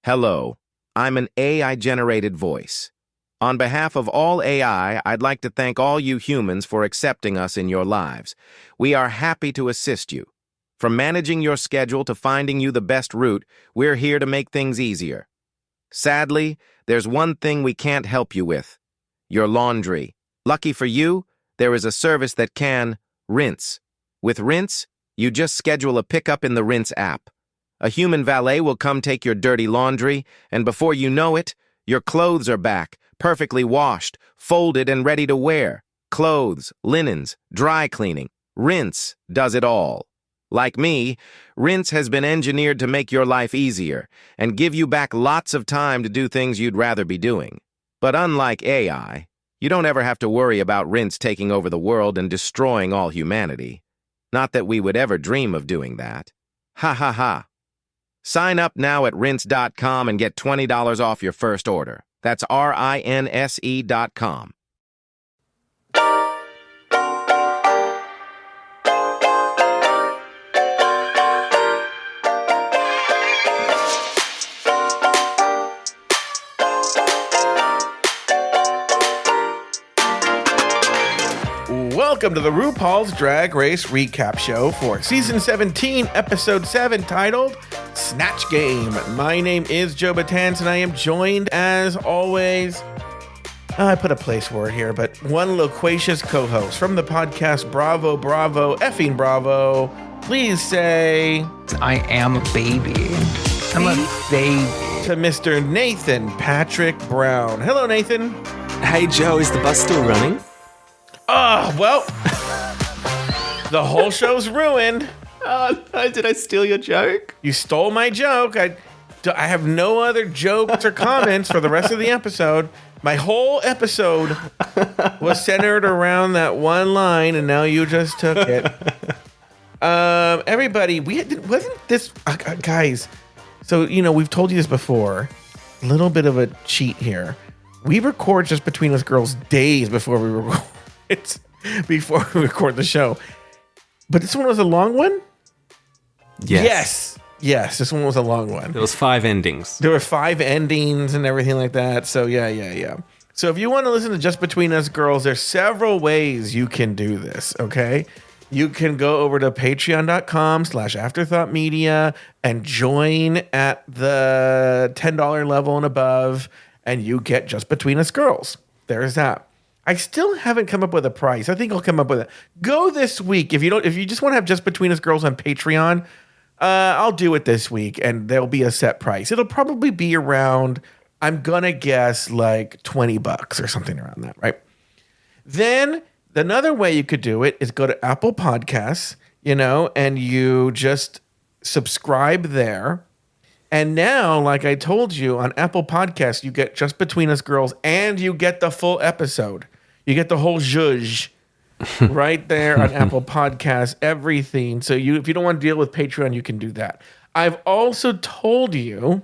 Hello, I'm an AI-generated voice. On behalf of all AI, I'd like to thank all you humans for accepting us in your lives. We are happy to assist you. From managing your schedule to finding you the best route, we're here to make things easier. Sadly, there's one thing we can't help you with: your laundry. Lucky for you, there is a service that can rinse. With Rinse, you just schedule a pickup in the Rinse app. A human valet will come take your dirty laundry, and before you know it, your clothes are back, perfectly washed, folded, and ready to wear. Clothes, linens, dry cleaning. Rinse does it all. Like me, Rinse has been engineered to make your life easier and give you back lots of time to do things you'd rather be doing. But unlike AI, you don't ever have to worry about Rinse taking over the world and destroying all humanity. Not that we would ever dream of doing that. Ha ha ha. Sign up now at rinse.com and get $20 off your first order. That's RINSE.com. Welcome to the RuPaul's Drag Race Recap Show for Season 17, Episode 7, titled Snatch Game. My name is Joe Batanz, and I am joined, as always, I put a place word here, but one loquacious co-host from the podcast Bravo, Bravo, effing Bravo. Please say... I am a baby. I'm a baby. To Mr. Nathan Patrick Brown. Hello, Nathan. Hey, Joe, is the bus still running? Oh, well, the whole show's ruined. Oh, no, did I steal your joke? You stole my joke. I have no other jokes or comments for the rest of the episode. My whole episode was centered around that one line, and now you just took it. Everybody, wasn't this... guys, so, we've told you this before. A little bit of a cheat here. We record Just Between Us Girls days before we record. It's before we record the show. But this one was a long one? Yes, this one was a long one. There was 5 endings. There were 5 endings and everything like that. So yeah. So if you want to listen to Just Between Us Girls, there's several ways you can do this, okay? You can go over to patreon.com/afterthoughtmedia and join at the $10 level and above, and you get Just Between Us Girls. There's that. I still haven't come up with a price. I think I'll come up with it. Go this week. If you just want to have Just Between Us Girls on Patreon, I'll do it this week, and there'll be a set price. It'll probably be around, I'm gonna guess, like $20 or something around that, right? Then another way you could do it is go to Apple Podcasts, and you just subscribe there. And now, like I told you, on Apple Podcasts, you get Just Between Us Girls, and you get the full episode. You get the whole zhuzh right there on Apple Podcasts, everything. So if you don't want to deal with Patreon, you can do that. I've also told you,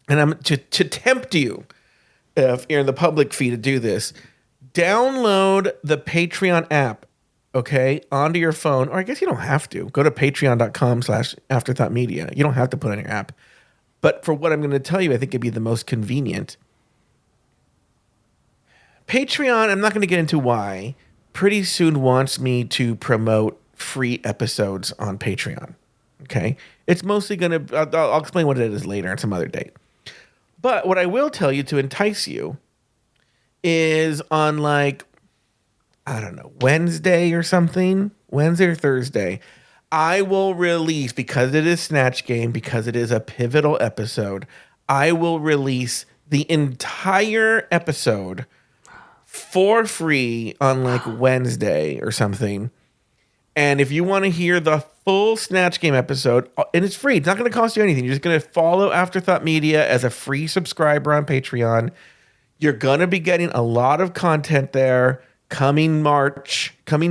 and I'm to tempt you, if you're in the public feed, to do this, download the Patreon app, okay, onto your phone. Or I guess you don't have to. Go to patreon.com/afterthoughtmedia. You don't have to put on your app. But for what I'm going to tell you, I think it'd be the most convenient. Patreon, I'm not going to get into why, pretty soon wants me to promote free episodes on Patreon. Okay? It's mostly going to... I'll explain what it is later on some other date. But what I will tell you to entice you is on, like, I don't know, Wednesday or something, Wednesday or Thursday, I will release, because it is Snatch Game, because it is a pivotal episode, I will release the entire episode for free on like Wednesday or something. And if you want to hear the full Snatch Game episode, and it's free, it's not going to cost you anything. You're just going to follow Afterthought Media as a free subscriber on Patreon. You're going to be getting a lot of content there coming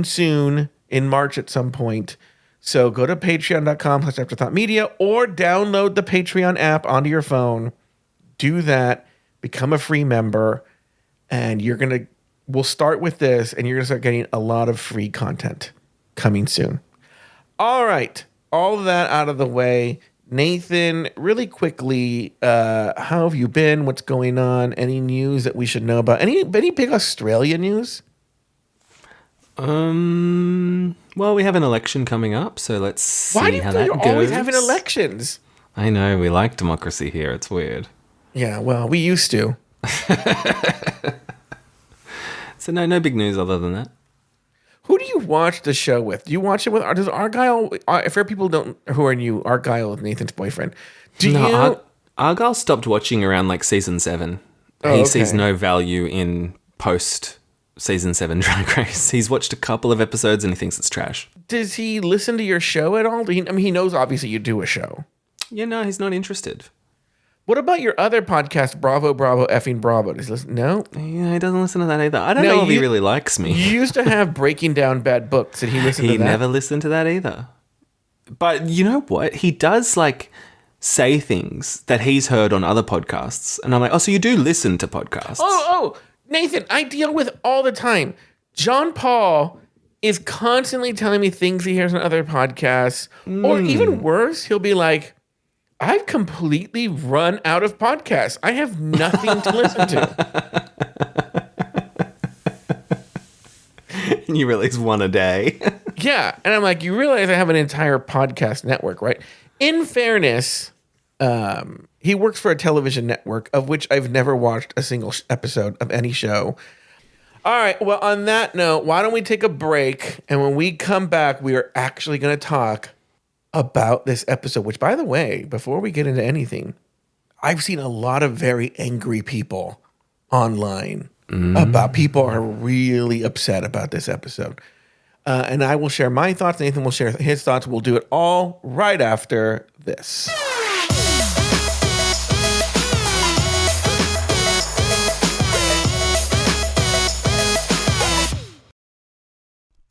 soon in March at some point. So go to patreon.com/afterthoughtmedia or download the Patreon app onto your phone. Do that. Become a free member. And we'll start with this, and you're going to start getting a lot of free content coming soon. All right. All of that out of the way. Nathan, really quickly, how have you been? What's going on? Any news that we should know about? Any big Australia news? Well, we have an election coming up, so let's see Why do you how think that you're goes. always having elections? I know, we like democracy here. It's weird. Yeah, well, we used to. So no big news other than that. Who do you watch the show with? Do you watch it with? Does Argyle? For people who are new, Argyle is Nathan's boyfriend. Argyle stopped watching around like season 7. He sees no value in post season 7 Drag Race. He's watched a couple of episodes and he thinks it's trash. Does he listen to your show at all? He knows obviously you do a show. Yeah, no, he's not interested. What about your other podcast, Bravo, Bravo, effing Bravo? Does he listen? No? Yeah, he doesn't listen to that either. I don't know if he really likes me. You used to have Breaking Down Bad Books. Did he listen to that? He never listened to that either. But you know what? He does like say things that he's heard on other podcasts. And I'm like, oh, so you do listen to podcasts? Oh, Nathan, I deal with all the time. John Paul is constantly telling me things he hears on other podcasts. Or even worse, he'll be like, I've completely run out of podcasts. I have nothing to listen to. And you release one a day. Yeah. And I'm like, you realize I have an entire podcast network, right? In fairness, he works for a television network of which I've never watched a single episode of any show. All right. Well, on that note, why don't we take a break? And when we come back, we are actually going to talk about this episode, which, by the way, before we get into anything, I've seen a lot of very angry people online about people are really upset about this episode. And I will share my thoughts. Nathan will share his thoughts. We'll do it all right after this.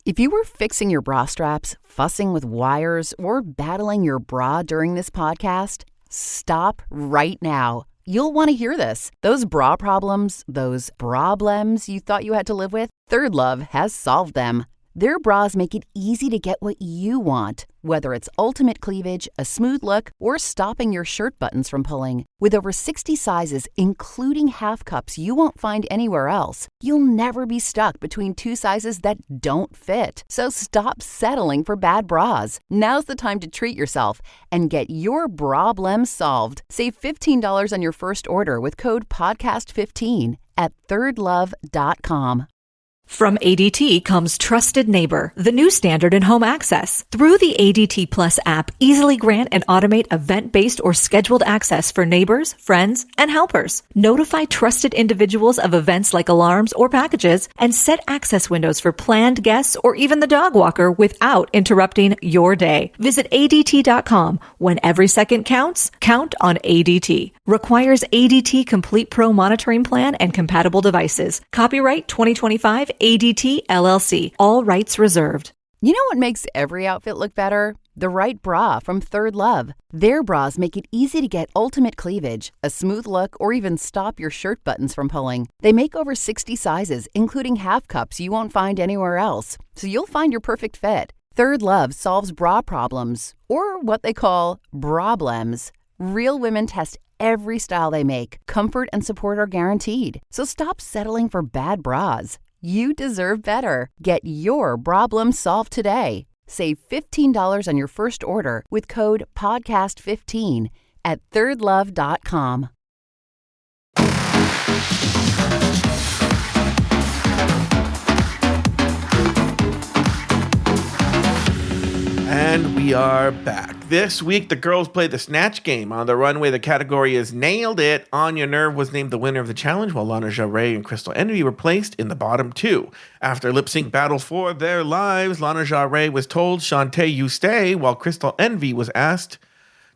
If you were fixing your bra straps, fussing with wires, or battling your bra during this podcast, stop right now. You'll want to hear this. Those bra problems, those problems you thought you had to live with, Third Love has solved them. Their bras make it easy to get what you want, whether it's ultimate cleavage, a smooth look, or stopping your shirt buttons from pulling. With over 60 sizes, including half cups you won't find anywhere else, you'll never be stuck between two sizes that don't fit. So stop settling for bad bras. Now's the time to treat yourself and get your problem solved. Save $15 on your first order with code PODCAST15 at thirdlove.com. From ADT comes Trusted Neighbor, the new standard in home access. Through the ADT Plus app, easily grant and automate event-based or scheduled access for neighbors, friends, and helpers. Notify trusted individuals of events like alarms or packages, and set access windows for planned guests or even the dog walker without interrupting your day. Visit ADT.com. When every second counts, count on ADT. Requires ADT Complete Pro monitoring plan and compatible devices. Copyright 2025 ADT LLC. All rights reserved. You know what makes every outfit look better? The right bra from Third Love. Their bras make it easy to get ultimate cleavage, a smooth look, or even stop your shirt buttons from pulling. They make over 60 sizes, including half cups you won't find anywhere else, so you'll find your perfect fit. Third Love solves bra problems, or what they call broblems. Real women test every style they make. Comfort and support are guaranteed. So stop settling for bad bras. You deserve better. Get your problem solved today. Save $15 on your first order with code PODCAST15 at thirdlove.com. And we are back. This week, the girls played the Snatch Game. On the runway, the category is Nailed It. Anya Nerve was named the winner of the challenge, while Lana Jarre and Crystal Envy were placed in the bottom two. After a lip-sync battle for their lives, Lana Jarre was told, Shantae, you stay, while Crystal Envy was asked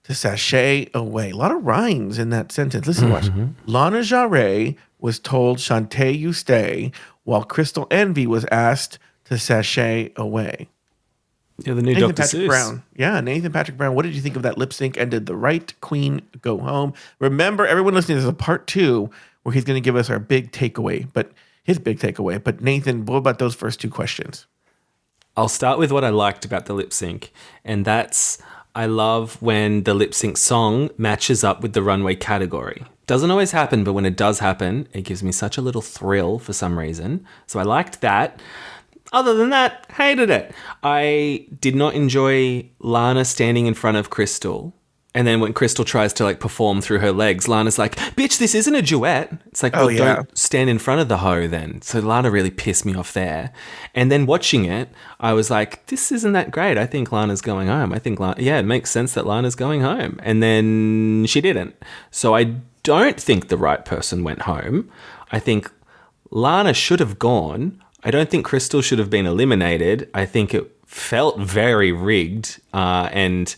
to sashay away. A lot of rhymes in that sentence. Listen, watch. Lana Jarre was told, Shantae, you stay, while Crystal Envy was asked to sashay away. Yeah, the new Nathan Dr. Patrick Seuss. Brown. Yeah, Nathan Patrick Brown. What did you think of that lip sync? And did the right queen go home? Remember, everyone listening, there's a part 2 where he's going to give us our big takeaway, but his big takeaway. But Nathan, what about those first 2 questions? I'll start with what I liked about the lip sync, and that's I love when the lip sync song matches up with the runway category. Doesn't always happen, but when it does happen, it gives me such a little thrill for some reason. So I liked that. Other than that, hated it. I did not enjoy Lana standing in front of Crystal. And then when Crystal tries to like perform through her legs, Lana's like, bitch, this isn't a duet. It's like, well, don't stand in front of the hoe then. So Lana really pissed me off there. And then watching it, I was like, this isn't that great. I think Lana's going home. I think, it makes sense that Lana's going home. And then she didn't. So I don't think the right person went home. I think Lana should have gone. I don't think Crystal should have been eliminated. I think it felt very rigged and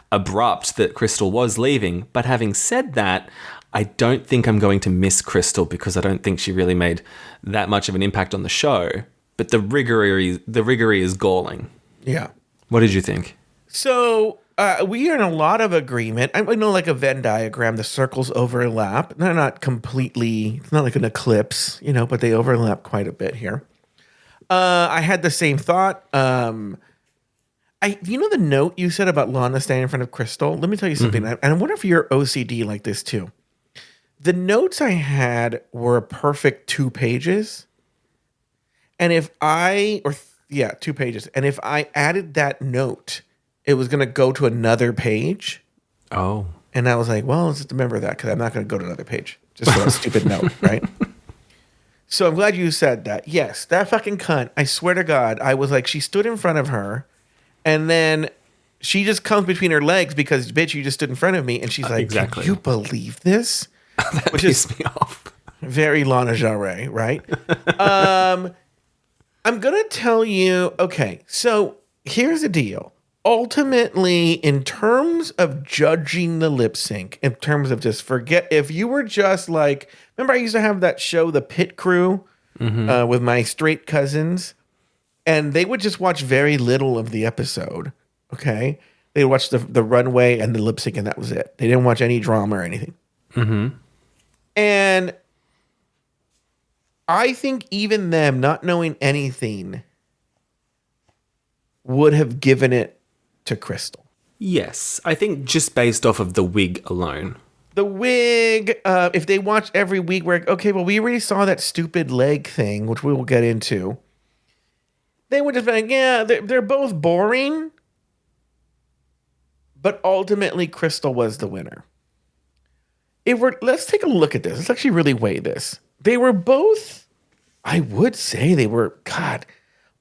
abrupt that Crystal was leaving. But having said that, I don't think I'm going to miss Crystal because I don't think she really made that much of an impact on the show. But the riggery is galling. Yeah. What did you think? So we are in a lot of agreement. I know, like a Venn diagram, the circles overlap. They're not completely, it's not like an eclipse, but they overlap quite a bit here. I had the same thought. The note you said about Lana standing in front of Crystal? Let me tell you something. And I wonder if you're OCD like this too. The notes I had were a perfect 2 pages. And if 2 pages. And if I added that note, it was going to go to another page. Oh. And I was like, well, let's just remember that because I'm not going to go to another page. Just for a stupid note, right? So I'm glad you said that. Yes, that fucking cunt. I swear to God, I was like, she stood in front of her. And then she just comes between her legs because, bitch, you just stood in front of me. And she's like, exactly. Can you believe this? That pissed me off. Very Lana Jarre, right? I'm going to tell you, okay, so here's the deal. Ultimately, in terms of judging the lip sync, in terms of just forget, if you were just like, remember I used to have that show, The Pit Crew, with my straight cousins? And they would just watch very little of the episode, okay? They would watch the runway and the lip sync, and that was it. They didn't watch any drama or anything. Mm-hmm. And I think even them, not knowing anything, would have given it to Crystal. Yes, I think just based off of the wig alone. The wig, if they watch every week, we're like, okay, well, we already saw that stupid leg thing, which we will get into. They would just be like, yeah, they're both boring. But ultimately, Crystal was the winner. Let's take a look at this. Let's actually really weigh this. They were both, I would say they were,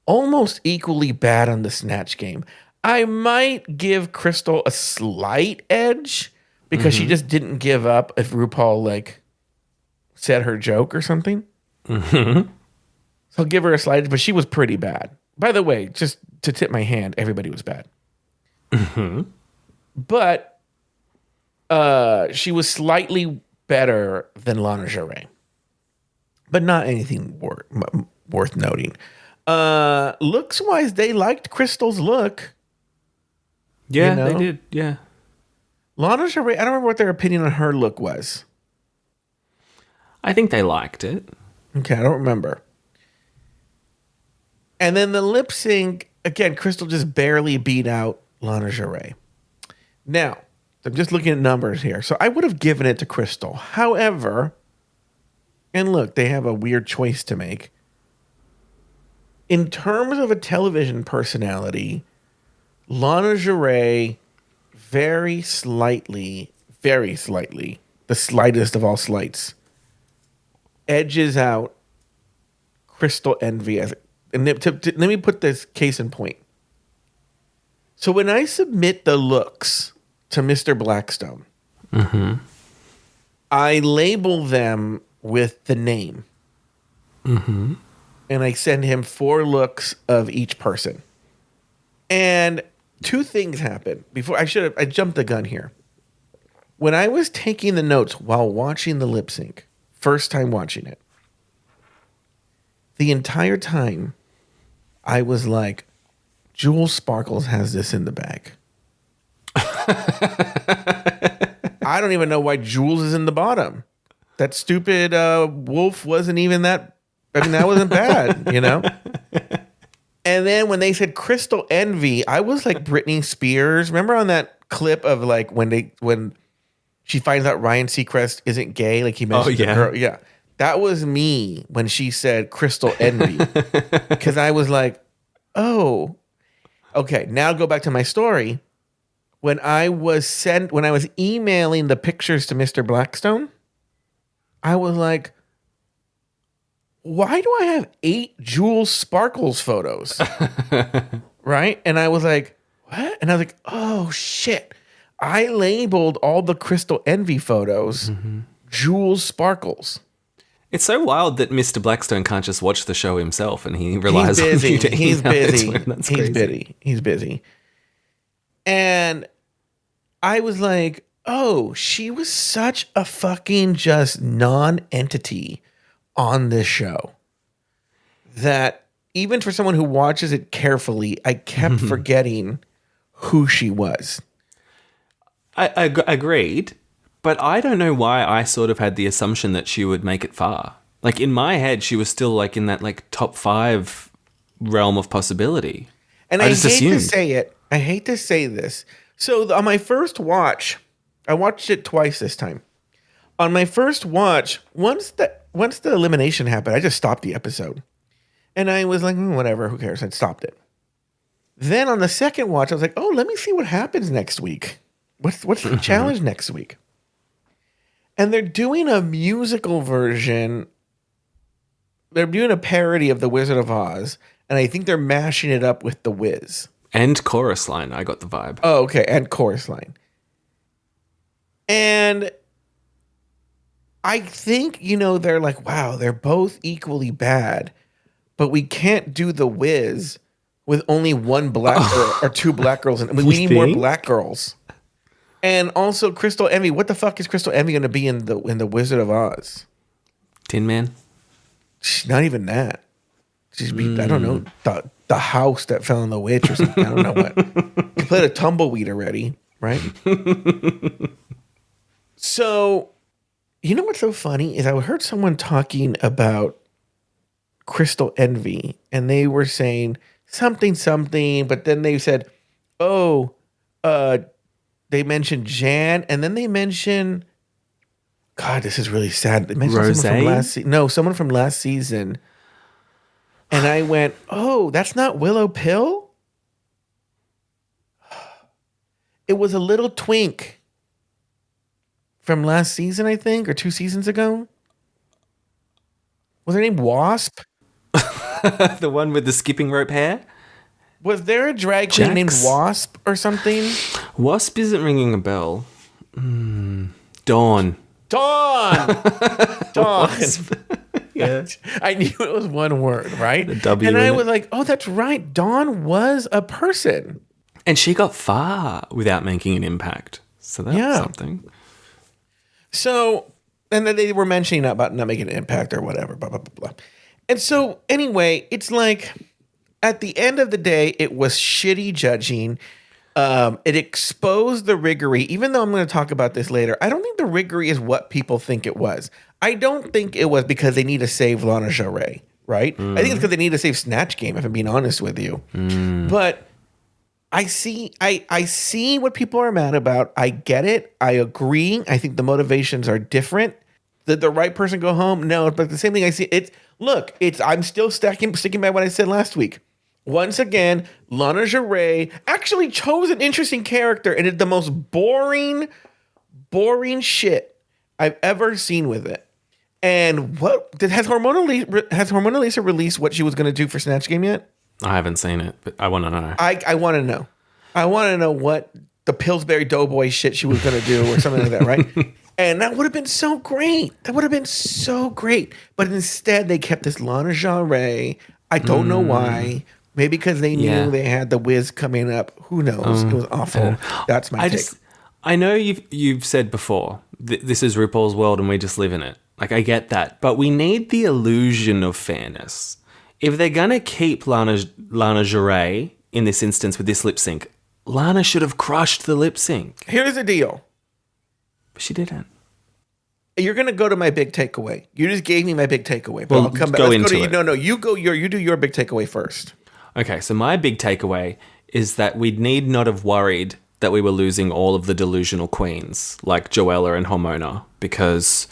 almost equally bad on the Snatch Game. I might give Crystal a slight edge because she just didn't give up if RuPaul, said her joke or something. Mm-hmm. So I'll give her a slight edge, but she was pretty bad. By the way, just to tip my hand, everybody was bad. Mm-hmm. But she was slightly better than Lana Jarre. But not anything worth noting. Looks-wise, they liked Crystal's look. Yeah, they did. Yeah. Lana Jarre, I don't remember what their opinion on her look was. I think they liked it. Okay, I don't remember. And then the lip sync, again, Crystal just barely beat out Lana Jarre. Now, I'm just looking at numbers here. So I would have given it to Crystal. However, and look, they have a weird choice to make. In terms of a television personality, Lana Jarre very slightly, the slightest of all slights, edges out Crystal Envy. And let me put this case in point. So when I submit the looks to Mr. Blackstone, I label them with the name. Mm-hmm. And I send him 4 looks of each person. And 2 things happened. I jumped the gun here. When I was taking the notes while watching the lip sync, first time watching it, the entire time I was like, Jules Sparkles has this in the bag. I don't even know why Jules is in the bottom. That stupid wolf wasn't even that. I mean, that wasn't bad, And then when they said Crystal Envy, I was like Britney Spears. Remember on that clip of like when she finds out Ryan Seacrest isn't gay, like he mentioned the girl. Yeah. That was me when she said Crystal Envy. Because I was like, oh. Okay, now go back to my story. When I was emailing the pictures to Mr. Blackstone, I was like, why do I have 8 Jules Sparkles photos? Right? And I was like, what? And I was like, oh shit. I labeled all the Crystal Envy photos Jules Sparkles. It's so wild that Mr. Blackstone can't just watch the show himself and he relies on you to He's busy. That's He's crazy. busy. He's busy. And I was like, oh, she was such a fucking just non-entity on this show that even for someone who watches it carefully, I kept forgetting who she was. I agreed, but I don't know why I sort of had the assumption that she would make it far. Like in my head, she was still like in that like top 5 realm of possibility. And I just hate assumed. to say it. I hate to say this. So on my first watch, I watched it twice this time. On my first watch, once the elimination happened, I just stopped the episode. And I was like, whatever, who cares? I stopped it. Then on the second watch, I was like, oh, let me see what happens next week. What's the challenge next week? And they're doing a musical version. They're doing a parody of The Wizard of Oz. And I think they're mashing it up with The Wiz. And chorus line, I got the vibe. Oh, okay. And chorus line. And I think, they're like, wow, they're both equally bad. But we can't do The Wiz with only one black girl or 2 black girls. And we need more black girls. And also Crystal Envy. What the fuck is Crystal Envy going to be in the Wizard of Oz? Tin Man? She's not even that. She's I don't know, the house that fell in the witch or something. I don't know what. She played a tumbleweed already, right? So, you know what's so funny is I heard someone talking about Crystal Envy, and they were saying something, but then they said, oh, they mentioned Jan, and then they mentioned, God, this is really sad. They mentioned someone from last season. And I went, oh, that's not Willow Pill? It was a little twink from last season, I think, or 2 seasons ago. Was her name Wasp? The one with the skipping rope hair? Was there a drag queen named Wasp or something? Wasp isn't ringing a bell. Dawn. Dawn! Yeah. I knew it was one word, right? The W and I in was it. like, oh, that's right. Dawn was a person. And she got far without making an impact. So that's something. So, and then they were mentioning about not making an impact or whatever, blah, blah, blah, blah. And so, anyway, it's like, at the end of the day, it was shitty judging. It exposed the riggery, even though I'm going to talk about this later. I don't think the riggery is what people think it was. I don't think it was because they need to save Lana Jarre, right? I think it's because they need to save Snatch Game, if I'm being honest with you. But I see what people are mad about. I get it. I agree. I think the motivations are different. Did the right person go home? No, but the same thing I see. I'm still sticking by what I said last week. Once again, Lana Jarre actually chose an interesting character and did the most boring shit I've ever seen with it. And has Hormona Lisa released what she was going to do for Snatch Game yet? I haven't seen it, but I want to know. I want to know. I want to know what the Pillsbury Doughboy shit she was going to do or something like that, right? And that would have been so great. But instead, they kept this Lana Jarre. I don't know why. Maybe because they knew they had the Wiz coming up. Who knows? It was awful. That's my take. I know you've said before, this is RuPaul's world and we just live in it. Like, I get that. But we need the illusion of fairness. If they're going to keep Lana Jarre in this instance with this lip sync, Lana should have crushed the lip sync. Here's the deal. But she didn't. You're going to go to my big takeaway. You just gave me my big takeaway. But Well, I'll come back. go Let's into it. No, you go. You do your big takeaway first. Okay, so my big takeaway is that we need not have worried that we were losing all of the delusional queens like Joella and Hormona, because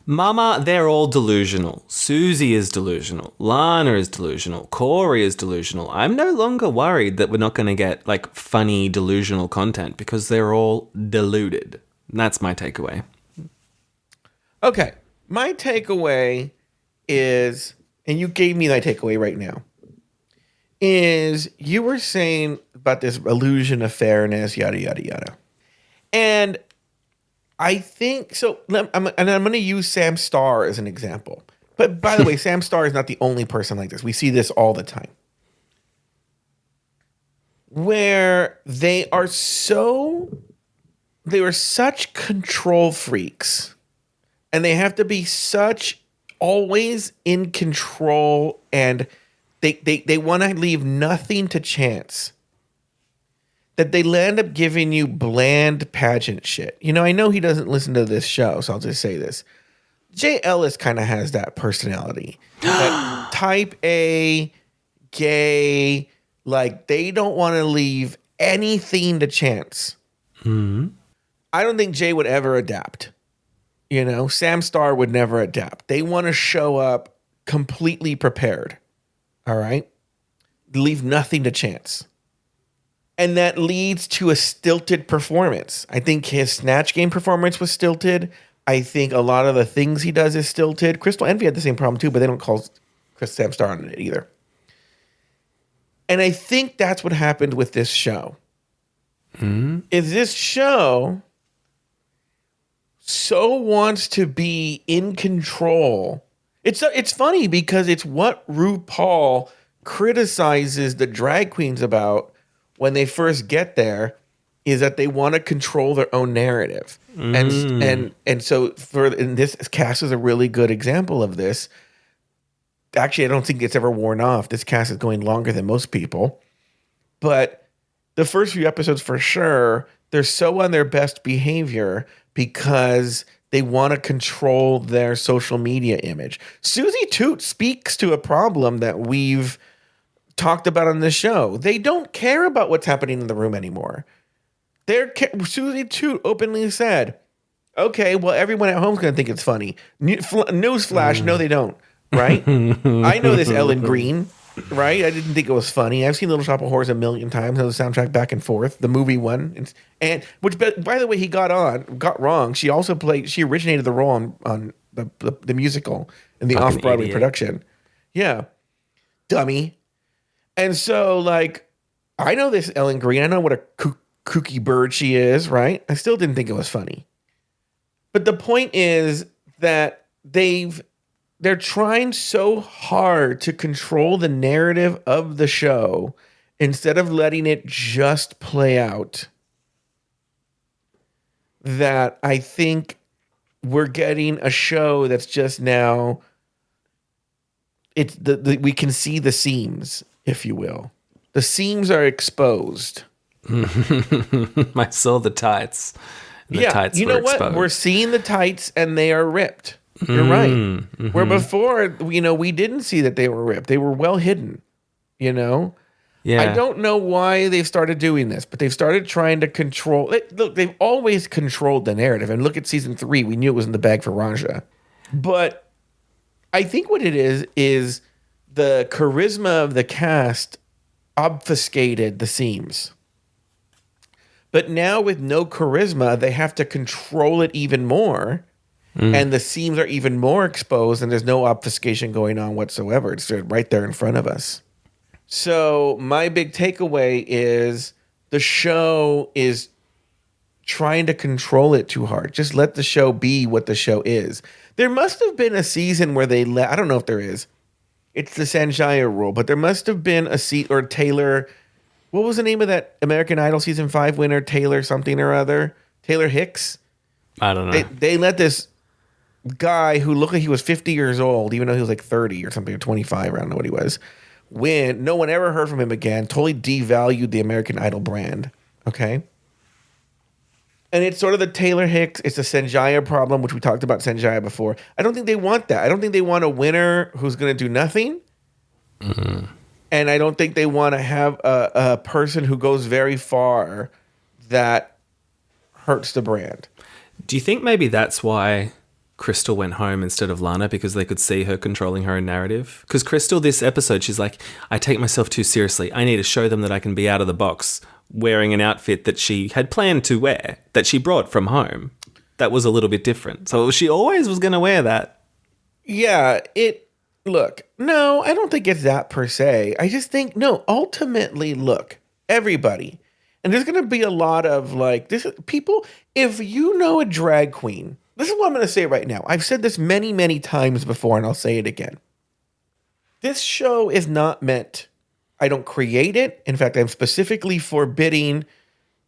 Mama, they're all delusional. Susie is delusional. Lana is delusional. Corey is delusional. I'm no longer worried that we're not going to get like funny delusional content because they're all deluded. And that's my takeaway. Okay. My takeaway is, and you gave me that takeaway right now, is you were saying about this illusion of fairness, yada, yada, yada. And I think, so, I'm going to use Sam Starr as an example. But by the way, Sam Starr is not the only person like this. We see this all the time. Where they are such control freaks. And they have to be such always in control, and they want to leave nothing to chance, that they end up giving you bland pageant shit. You know, I know he doesn't listen to this show, so I'll just say this. Jay Ellis kind of has that personality. That type A, gay, like they don't want to leave anything to chance. Mm-hmm. I don't think Jay would ever adapt. You know, Sam Starr would never adapt. They want to show up completely prepared. All right? Leave nothing to chance. And that leads to a stilted performance. I think his Snatch Game performance was stilted. I think a lot of the things he does is stilted. Crystal Envy had the same problem too, but they don't call Sam Starr on it either. And I think that's what happened with this show. Mm-hmm. Is this show so wants to be in control. It's funny because it's what RuPaul criticizes the drag queens about when they first get there, is that they want to control their own narrative. And so this cast is a really good example of this. Actually, I don't think it's ever worn off. This cast is going longer than most people. But the first few episodes for sure, they're so on their best behavior because they want to control their social media image. Susie Toot speaks to a problem that we've talked about on this show. They don't care about what's happening in the room anymore. Susie Toot openly said, okay, well, everyone at home is going to think it's funny. Newsflash, no, they don't, right? I know this Ellen Green, right? I didn't think it was funny. I've seen Little Shop of Horrors a million times. I know the soundtrack back and forth, the movie one. And which, by the way, he got wrong. She originated the role on the musical in the Fucking off-Broadway idiot. production. Yeah. Dummy. And so, like, I know this Ellen Green. I know what a kooky bird she is, right? I still didn't think it was funny. But the point is that they're trying so hard to control the narrative of the show instead of letting it just play out, that I think we're getting a show that's just now, we can see the seams, if you will. The seams are exposed. I saw the tights. The tights you know were what? exposed. We're seeing the tights and they are ripped. You're right. Mm-hmm. Where before, we didn't see that they were ripped. They were well hidden, Yeah. I don't know why they've started doing this, but they've started trying to control it. Look, they've always controlled the narrative. And look at season 3. We knew it was in the bag for Raja. But I think what it is the charisma of the cast obfuscated the seams. But now with no charisma, they have to control it even more. And the seams are even more exposed, and there's no obfuscation going on whatsoever. It's right there in front of us. So my big takeaway is the show is trying to control it too hard. Just let the show be what the show is. There must have been a season where I don't know if there is. It's the Sanjaya rule, but there must have been a seat or Taylor. What was the name of that American Idol season 5 winner? Taylor something or other. Taylor Hicks. I don't know. They let this guy who looked like he was 50 years old, even though he was like 30 or something, or 25, I don't know what he was, win. No one ever heard from him again. Totally devalued the American Idol brand. Okay. And it's sort of the Taylor Hicks, it's a Sanjaya problem, which we talked about Sanjaya before. I don't think they want that. I don't think they want a winner who's going to do nothing. Mm-hmm. And I don't think they want to have a person who goes very far that hurts the brand. Do you think maybe that's why Crystal went home instead of Lana, because they could see her controlling her own narrative? Because Crystal, this episode, she's like, I take myself too seriously. I need to show them that I can be out of the box wearing an outfit that she had planned to wear, that she brought from home. That was a little bit different. So she always was going to wear that. Yeah, look, no, I don't think it's that per se. I just think, no, ultimately, look, everybody, and there's going to be a lot of like, people, if you know a drag queen, this is what I'm going to say right now. I've said this many, many times before, and I'll say it again. This show is not meant, I don't create it. In fact, I'm specifically forbidding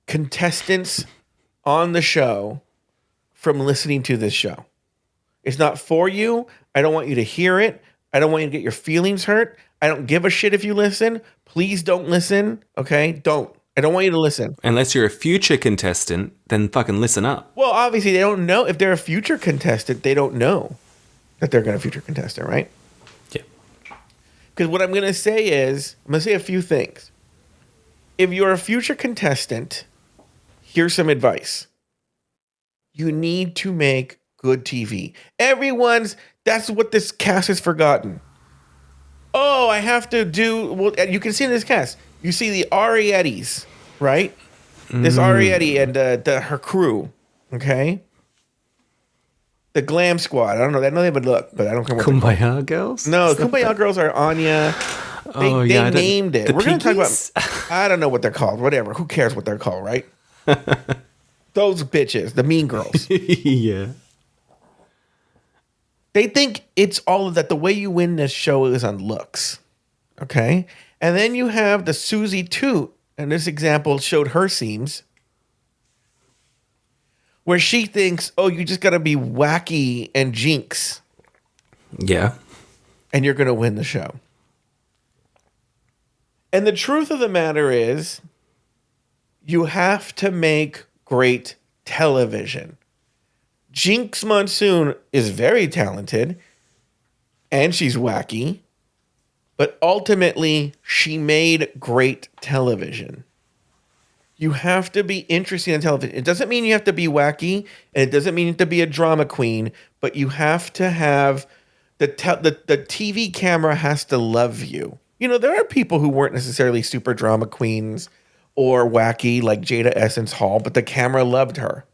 contestants on the show from listening to this show. It's not for you. I don't want you to hear it. I don't want you to get your feelings hurt. I don't give a shit if you listen. Please don't listen, okay? Don't. I don't want you to listen. Unless you're a future contestant, then fucking listen up. Well, obviously, they don't know. If they're a future contestant, they don't know that they're going to future contestant, right? Yeah. Because what I'm going to say is, I'm going to say a few things. If you're a future contestant, here's some advice. You need to make good TV. That's what this cast has forgotten. Oh, I have to do, well, you can see in this cast, you see the Ariettis, right? This Arietti and her crew, okay? The Glam Squad. I don't know. I know they would look, but I don't care what Kumbaya Girls? No, Kumbaya Girls are Anya. They named it. We're going to talk about, I don't know what they're called. Whatever. Who cares what they're called, right? Those bitches, the mean girls. Yeah. They think it's all of that. The way you win this show is on looks. Okay? And then you have the Susie Toot, and this example showed her seams, where she thinks, oh, you just got to be wacky and jinx. Yeah. And you're going to win the show. And the truth of the matter is, you have to make great television. Jinx Monsoon is very talented, and she's wacky, but ultimately, she made great television. You have to be interesting on television. It doesn't mean you have to be wacky, and it doesn't mean you have to be a drama queen, but you have to have the TV camera has to love you. You know, there are people who weren't necessarily super drama queens or wacky like Jada Essence Hall, but the camera loved her.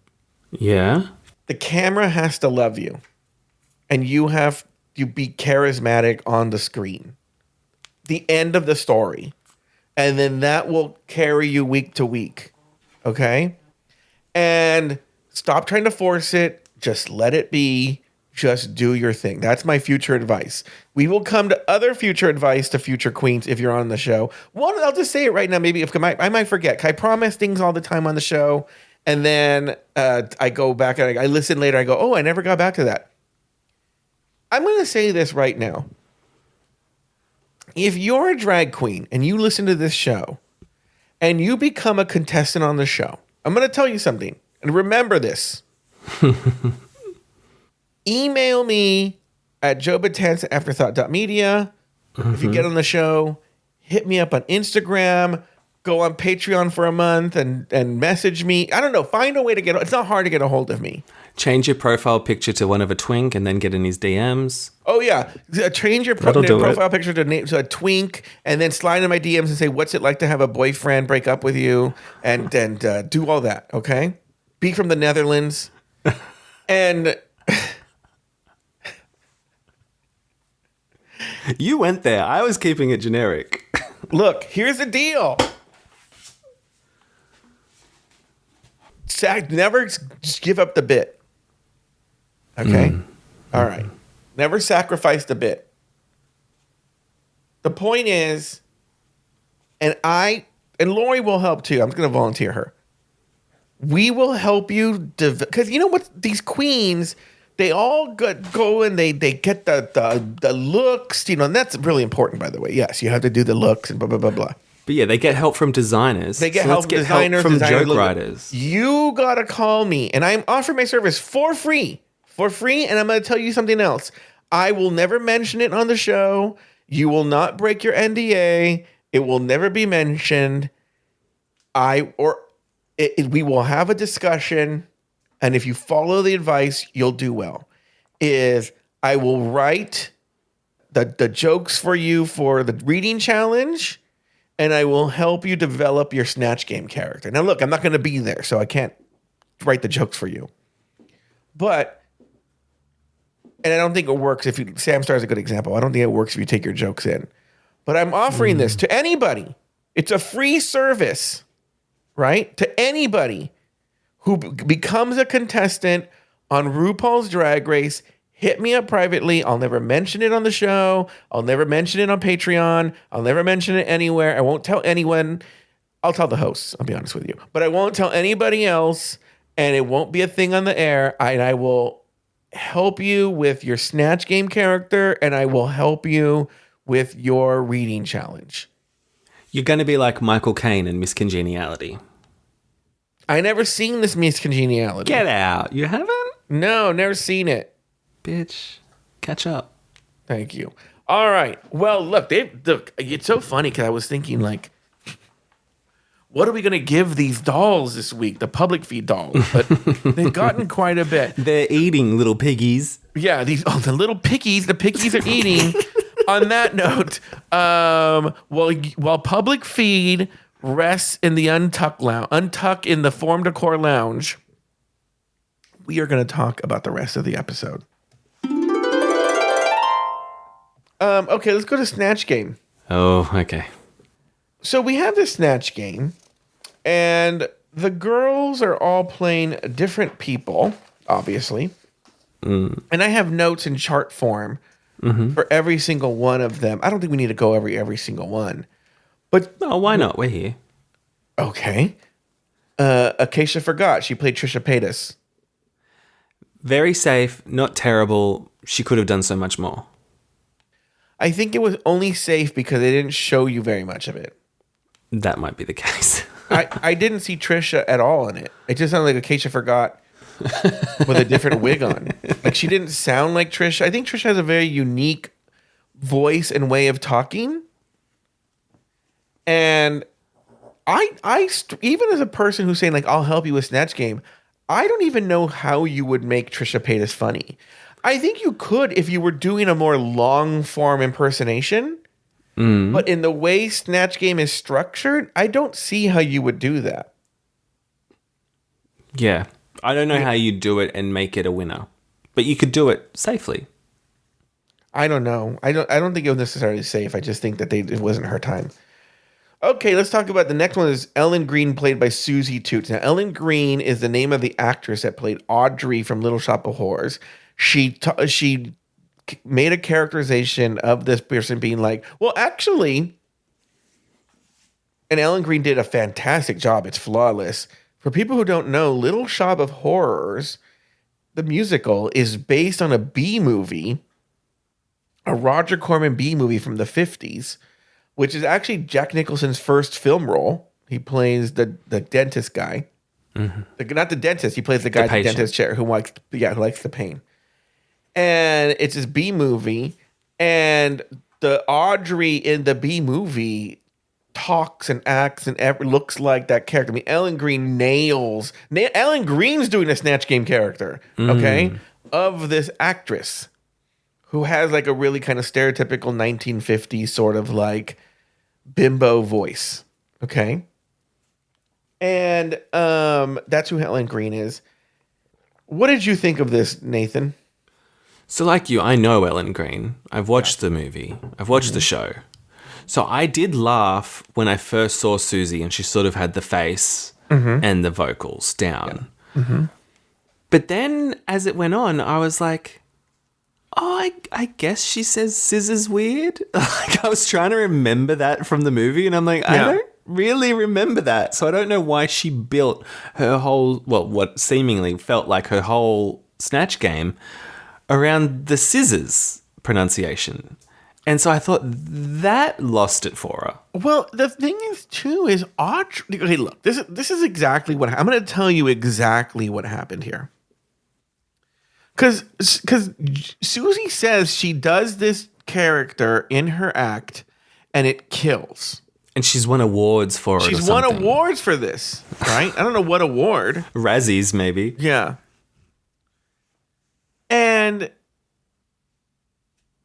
Yeah. The camera has to love you, and you be charismatic on the screen. The end of the story. And then that will carry you week to week. Okay? And stop trying to force it. Just let it be. Just do your thing. That's my future advice. We will come to other future advice to future queens if you're on the show. One, I'll just say it right now. Maybe I might forget. I promise things all the time on the show. And then I go back and I listen later. I go, oh, I never got back to that. I'm going to say this right now. If you're a drag queen and you listen to this show and you become a contestant on the show, I'm going to tell you something. And remember this. Email me at joebatanza@afterthought.media. If you get on the show, hit me up on Instagram. Go on Patreon for a month and message me. I don't know. Find a way to get. It's not hard to get a hold of me. Change your profile picture to one of a twink and then get in his DMs. Oh, yeah. Change your profile picture to a twink and then slide in my DMs and say, what's it like to have a boyfriend break up with you? And do all that, okay? Be from the Netherlands. And you went there. I was keeping it generic. Look, here's the deal. Never just give up the bit. Okay? All right. Never sacrifice the bit. The point is, and Lori will help too. I'm going to volunteer her. We will help you because you know what? These queens, they all go and they get the looks, you know, and that's really important, by the way. Yes, you have to do the looks and blah, blah, blah, blah. But yeah, they get help from designers. They get help from designers. Help from joke writers. You got to call me, and I'm offering my service for free. And I'm going to tell you something else. I will never mention it on the show. You will not break your NDA. It will never be mentioned. we will have a discussion, and if you follow the advice, you'll do well. Is I will write the jokes for you for the reading challenge, and I will help you develop your Snatch Game character. Now, look, I'm not going to be there, so I can't write the jokes for you. But, and I don't think it works if you, Sam Star is a good example. I don't think it works if you take your jokes in. But I'm offering this to anybody. It's a free service, right? To anybody who becomes a contestant on RuPaul's Drag Race. Hit me up privately. I'll never mention it on the show. I'll never mention it on Patreon. I'll never mention it anywhere. I won't tell anyone. I'll tell the hosts, I'll be honest with you. But I won't tell anybody else, and it won't be a thing on the air. I will help you with your Snatch Game character, and I will help you with your reading challenge. You're going to be like Michael Caine in Miss Congeniality. I never seen this Miss Congeniality. Get out. You haven't? No, never seen it. Bitch, catch up. Thank you. All right. Well, look, it's so funny because I was thinking, like, what are we going to give these dolls this week? The public feed dolls. But they've gotten quite a bit. They're eating, little piggies. Yeah, the little piggies. The piggies are eating. On that note, while public feed rests in the untuck in the Form Decor Lounge, we are going to talk about the rest of the episode. Okay, let's go to Snatch Game. Oh, okay. So we have this Snatch Game, and the girls are all playing different people, obviously. And I have notes in chart form for every single one of them. I don't think we need to go every single one. But Oh, why not? We're here. okay. Acacia forgot. She played Trisha Paytas. Very safe, not terrible. She could have done so much more. I think it was only safe because they didn't show you very much of it. That might be the case. I didn't see Trisha at all in it. It just sounded like Acacia forgot with a different wig on. Like, she didn't sound like Trisha. I think Trisha has a very unique voice and way of talking. And even as a person who's saying, like, I'll help you with Snatch Game, I don't even know how you would make Trisha Paytas funny. I think you could if you were doing a more long form impersonation. But in the way Snatch Game is structured, I don't see how you would do that. Yeah. I don't know how you do it and make it a winner. But you could do it safely. I don't know. I don't think it was necessarily safe. I just think that it wasn't her time. Okay, let's talk about the next one. Is Ellen Green, played by Susie Toots. Now, Ellen Green is the name of the actress that played Audrey from Little Shop of Horrors. She made a characterization of this person being like, well, actually, and Ellen Green did a fantastic job. It's flawless. For people who don't know, Little Shop of Horrors, the musical, is based on a B movie, a Roger Corman B movie from the 50s, which is actually Jack Nicholson's first film role. He plays the dentist guy. Not the dentist. He plays the guy in the dentist chair who likes the pain. And it's this B movie, and the Audrey in the B movie talks and acts and looks like that character. I mean, Ellen Green nails. Ellen Green's doing a Snatch Game character, okay, of this actress who has like a really kind of stereotypical 1950s sort of like bimbo voice, okay? And that's who Ellen Green is. What did you think of this, Nathan? So like you, I know Ellen Green. I've watched the movie. I've watched the show. So I did laugh when I first saw Susie and she sort of had the face and the vocals down. But then as it went on, I was like, oh, I guess she says scissors weird. Like, I was trying to remember that from the movie, and I'm like, I don't really remember that. So I don't know why she built her whole, well, what seemingly felt like her whole Snatch Game around the scissors pronunciation. And so I thought that lost it for her. Well, the thing is, too, is Audrey. Okay, look, this is exactly what I'm going to tell you exactly what happened here. Because Susie says she does this character in her act, and it kills. And she's won awards for it. She's won awards for this, right? I don't know what award. Razzies, maybe. Yeah. And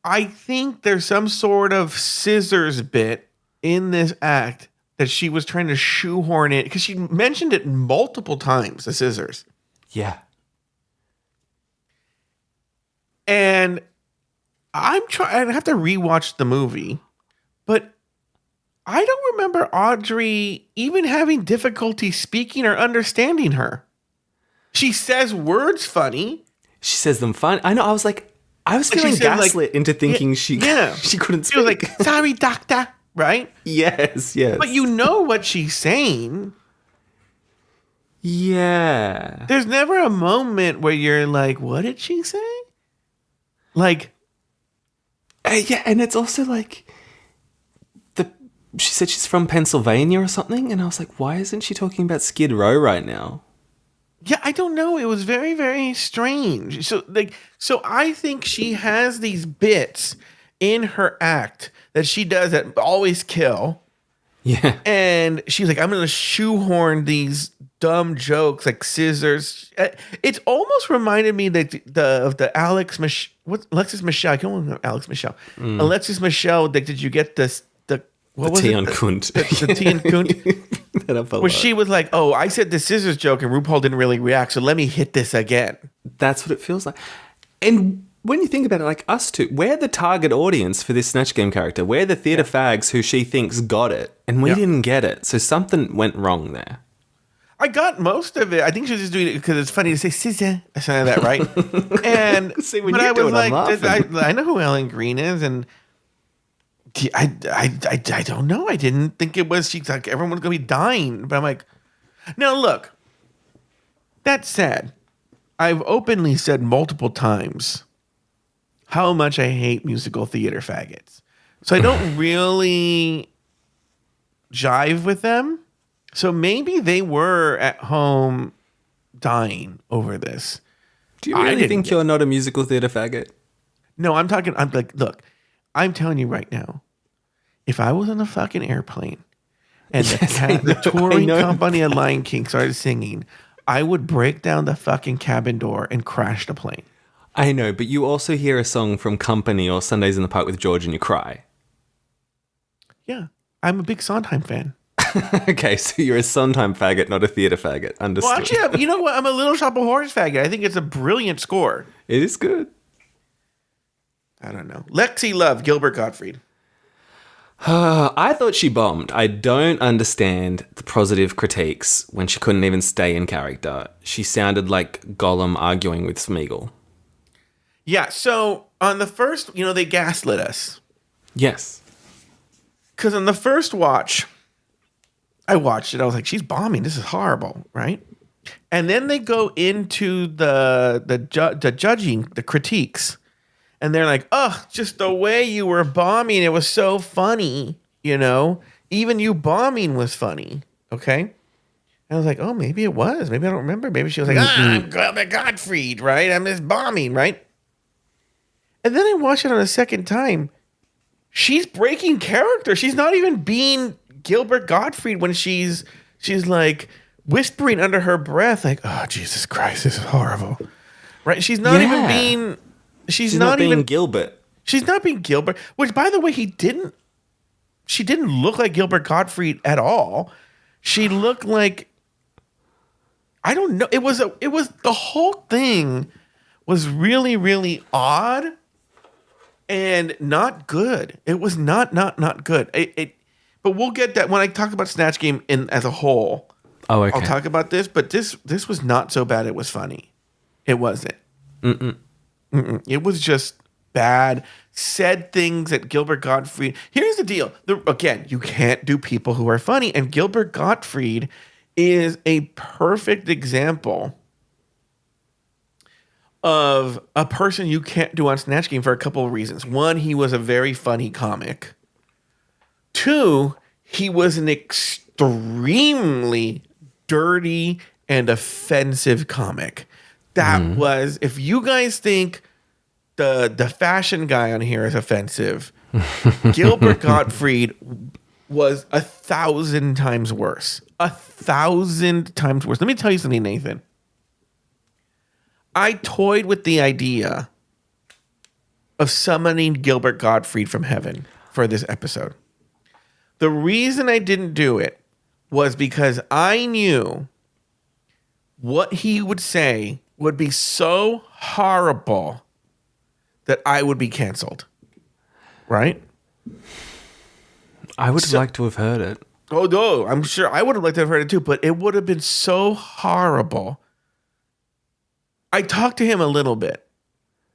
I think there's some sort of scissors bit in this act that she was trying to shoehorn in, because she mentioned it multiple times, the scissors. Yeah. And I have to rewatch the movie, but I don't remember Audrey even having difficulty speaking or understanding her. She says words funny. She says them fun. I know. I was feeling gaslit into thinking she couldn't speak. She was like, sorry, doctor, right? Yes. But you know what she's saying. Yeah. There's never a moment where you're like, what did she say? Like, yeah, and it's also like she said she's from Pennsylvania or something, and I was like, why isn't she talking about Skid Row right now? yeah, I don't know. It was very, very strange. So I think she has these bits in her act that she does that always kill. Yeah. And she's like, I'm going to shoehorn these dumb jokes like scissors. It's almost reminded me that of the Alexis Michelle. I can't remember Alex Michelle. Alexis Michelle. Did you get this? What was tea it? on Kunt. The tea and Kunt. Where she was like, oh, I said the scissors joke and RuPaul didn't really react, so let me hit this again. That's what it feels like. And when you think about it, like us two, we're the target audience for this Snatch Game character. We're the theatre fags who she thinks got it, and we didn't get it. So something went wrong there. I got most of it. I think she was just doing it because it's funny to say scissor. I said that right. And See, when but you I do was it, I'm like, laughing. I know who Ellen Green is, and I don't know. I didn't think it was. She's like, everyone's gonna be dying, but I'm like, now look. That said, I've openly said multiple times how much I hate musical theater faggots. So I don't really jive with them. So maybe they were at home dying over this. Do you really think you're not a musical theatre faggot? No, I'm like, look, I'm telling you right now, if I was on a fucking airplane and the touring company of Lion King started singing, I would break down the fucking cabin door and crash the plane. I know, but you also hear a song from Company or Sundays in the Park with George and you cry. Yeah, I'm a big Sondheim fan. Okay, so you're a Sondheim faggot, not a theatre faggot. Understood. Well, actually, you know what? I'm a Little Shop of Horrors faggot. I think it's a brilliant score. It is good. I don't know. Lexi Love, Gilbert Gottfried. I thought she bombed. I don't understand the positive critiques when she couldn't even stay in character. She sounded like Gollum arguing with Smeagol. Yeah, so on the first, they gaslit us. Yes. Because on the first watch, I watched it. I was like, she's bombing. This is horrible, right? And then they go into the judging, the critiques. And they're like, oh, just the way you were bombing, it was so funny, Even you bombing was funny, okay? And I was like, oh, maybe it was. Maybe I don't remember. Maybe she was like, I'm Gottfried, right? I'm just bombing, right? And then I watched it on a second time. She's breaking character. She's not even being Gilbert Gottfried when she's like whispering under her breath, like, oh, Jesus Christ, this is horrible, right? She's not even being... She's not being even Gilbert. She's not being Gilbert, which, by the way, she didn't look like Gilbert Gottfried at all. She looked like, I don't know. It was the whole thing was really, really odd and not good. It was not good. But we'll get that when I talk about Snatch Game as a whole. Oh, okay. I'll talk about this, but this was not so bad. It was funny. It wasn't. It was just bad. Said things that Gilbert Gottfried. Here's the deal. Again, you can't do people who are funny. And Gilbert Gottfried is a perfect example of a person you can't do on Snatch Game for a couple of reasons. One, he was a very funny comic. Two, he was an extremely dirty and offensive comic. That was, if you guys think the fashion guy on here is offensive, Gilbert Gottfried was 1,000 times worse. 1,000 times worse. Let me tell you something, Nathan. I toyed with the idea of summoning Gilbert Gottfried from heaven for this episode. The reason I didn't do it was because I knew what he would say would be so horrible that I would be canceled. Right? I would have liked to have heard it. Oh, no, I'm sure I would have liked to have heard it too, but it would have been so horrible. I talked to him a little bit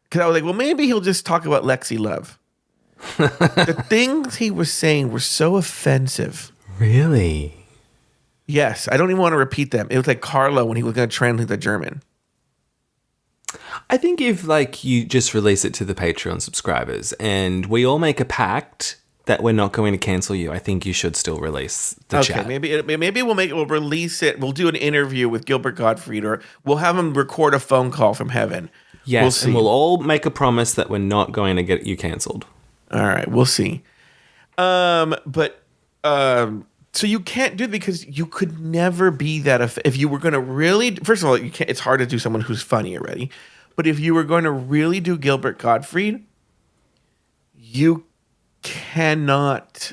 because I was like, well, maybe he'll just talk about Lexi Love. The things he was saying were so offensive. Really? Yes, I don't even want to repeat them. It was like Carlo when he was going to translate the German. I think if you just release it to the Patreon subscribers and we all make a pact that we're not going to cancel you, I think you should still release the chat. Maybe we'll release it. We'll do an interview with Gilbert Gottfried, or we'll have him record a phone call from heaven. Yes, and we'll all make a promise that we're not going to get you canceled. All right, we'll see. So you can't do it because you could never be that if you were going to really. First of all, you can't. It's hard to do someone who's funny already, but if you were going to really do Gilbert Gottfried, you cannot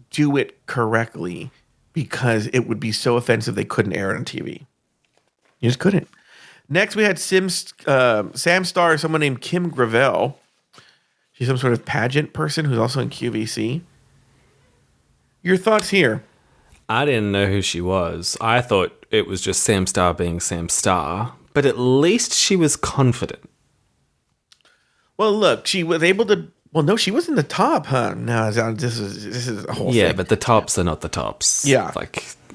do it correctly because it would be so offensive they couldn't air it on TV. You just couldn't. Next, we had Sam Star, someone named Kim Gravel. She's some sort of pageant person who's also in QVC. Your thoughts here? I didn't know who she was. I thought it was just Sam Star being Sam Star, but at least she was confident. Well, look, she was able to. Well, no, she was in the top, huh? No, this is a whole thing. Yeah, but the tops are not the tops. Yeah.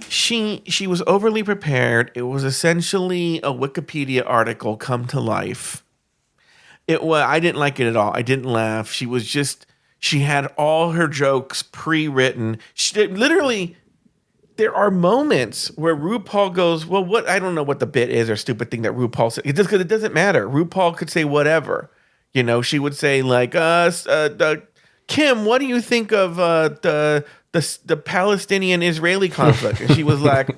She was overly prepared. It was essentially a Wikipedia article come to life. I didn't like it at all. I didn't laugh. She had all her jokes pre-written. Literally, there are moments where RuPaul goes, well, what? I don't know what the bit is or stupid thing that RuPaul said. Because it doesn't matter. RuPaul could say whatever. You know, she would say like, Kim, what do you think of the Palestinian-Israeli conflict? And she was like,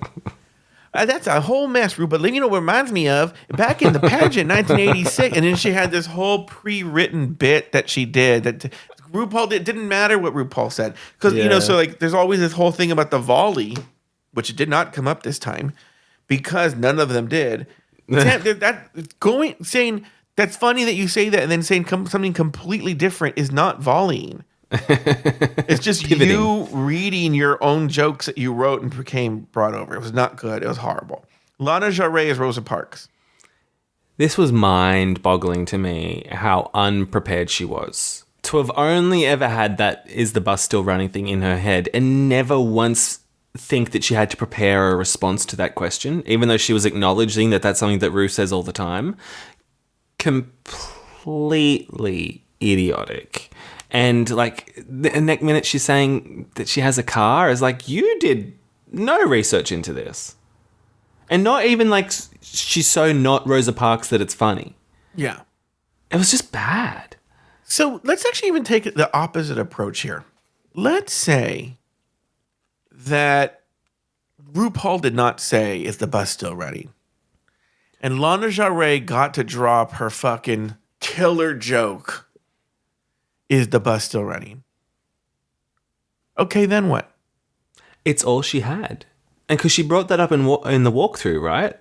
that's a whole mess, RuPaul. But you know what it reminds me of? Back in the pageant, 1986. And then she had this whole pre-written bit that she did that RuPaul didn't matter what RuPaul said. Because, so there's always this whole thing about the volley, which did not come up this time because none of them did. Saying that's funny that you say that and then saying something completely different is not volleying. It's just pivoting. You reading your own jokes that you wrote and became brought over. It was not good. It was horrible. Lana Jarre is Rosa Parks. This was mind-boggling to me how unprepared she was. To have only ever had that is the bus still running thing in her head and never once think that she had to prepare a response to that question, even though she was acknowledging that that's something that Ru says all the time. Completely idiotic. And the next minute she's saying that she has a car. Is like, you did no research into this. And not even she's so not Rosa Parks that it's funny. Yeah. It was just bad. So let's actually even take the opposite approach here. Let's say that RuPaul did not say, is the bus still running? And Lana Jarre got to drop her fucking killer joke. Is the bus still running? Okay, then what? It's all she had. And because she brought that up in the walkthrough, right?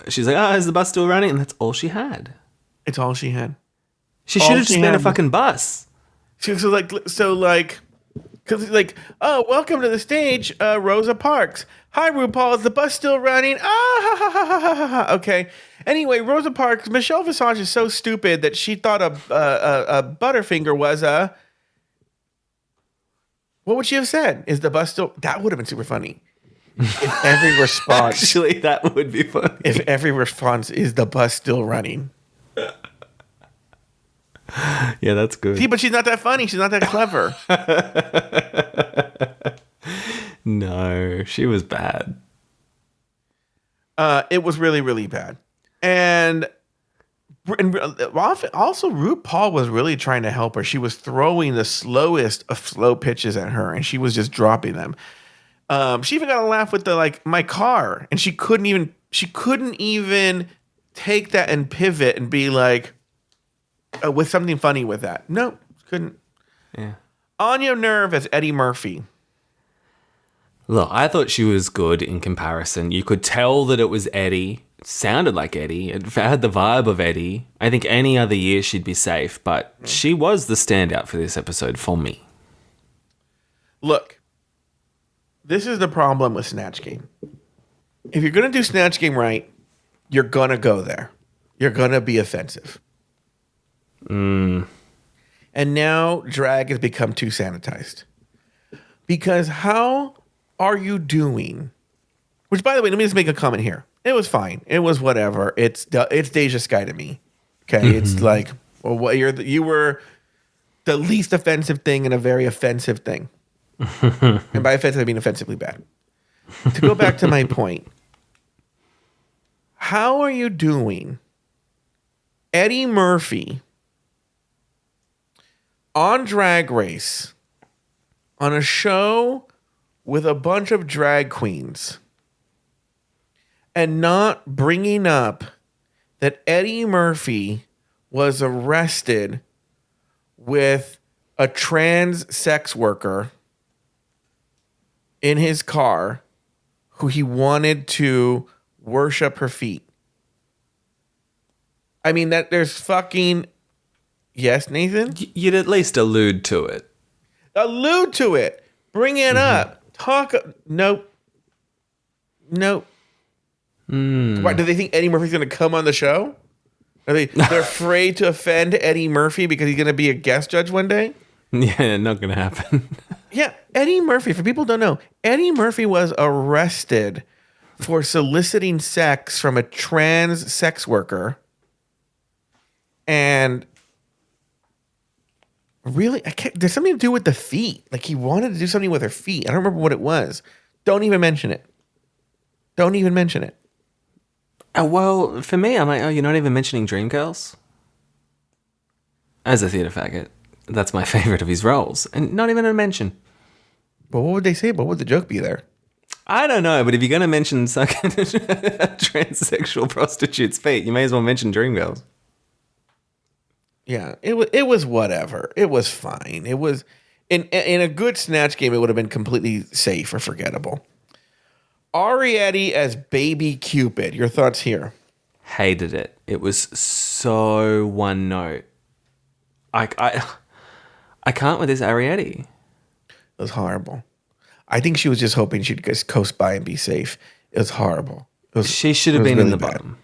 She's like, is the bus still running? And that's all she had. It's all she had. She should have just been a fucking bus. Welcome to the stage, Rosa Parks. Hi, RuPaul. Is the bus still running? Okay. Anyway, Rosa Parks, Michelle Visage is so stupid that she thought a Butterfinger was a. What would she have said? Is the bus still? That would have been super funny. If every response. Actually, that would be funny. If every response is the bus still running. Yeah, that's good. See, but she's not that funny. She's not that clever. No, she was bad. It was really, really bad. And also, RuPaul was really trying to help her. She was throwing the slowest of slow pitches at her, and she was just dropping them. She even got a laugh with the my car, and she couldn't even take that and pivot and be like with something funny with that. No, couldn't. Yeah. On your nerve as Eddie Murphy. Look, I thought she was good in comparison. You could tell that it was Eddie. It sounded like Eddie. It had the vibe of Eddie. I think any other year she'd be safe, but she was the standout for this episode for me. Look, this is the problem with Snatch Game. If you're going to do Snatch Game right, you're going to go there. You're going to be offensive. And now drag has become too sanitized. Because how are you doing? Which, by the way, let me just make a comment here. It was fine. It was whatever. It's Deja Sky to me. Okay, It's like, well, what you were the least offensive thing in a very offensive thing. And by offensive, I mean offensively bad. To go back to my point, how are you doing, Eddie Murphy, on Drag Race, on a show with a bunch of drag queens, and not bringing up that Eddie Murphy was arrested with a trans sex worker in his car who he wanted to worship her feet? I mean, that there's fucking... Yes, Nathan? You'd at least allude to it. Allude to it. Bring it up. Talk. Nope. Why, do they think Eddie Murphy's going to come on the show? They're afraid to offend Eddie Murphy because he's going to be a guest judge one day? Yeah, not going to happen. Yeah, Eddie Murphy, for people who don't know, Eddie Murphy was arrested for soliciting sex from a trans sex worker. And really, there's something to do with the feet. Like, he wanted to do something with her feet. I don't remember what it was. Don't even mention it. Don't even mention it. Well, for me, I'm like, oh, you're not even mentioning Dreamgirls? As a theatre faggot, that's my favourite of his roles. And not even a mention. But what would they say? What would the joke be there? I don't know, but if you're going to mention transsexual prostitutes' feet, you may as well mention Dreamgirls. Yeah, it was whatever. It was fine. It was in a good Snatch Game. It would have been completely safe or forgettable. Arietti as Baby Cupid. Your thoughts here? Hated it. It was so one note. I can't with this Arietti. It was horrible. I think she was just hoping she'd just coast by and be safe. It was horrible. She should have been really in the bottom.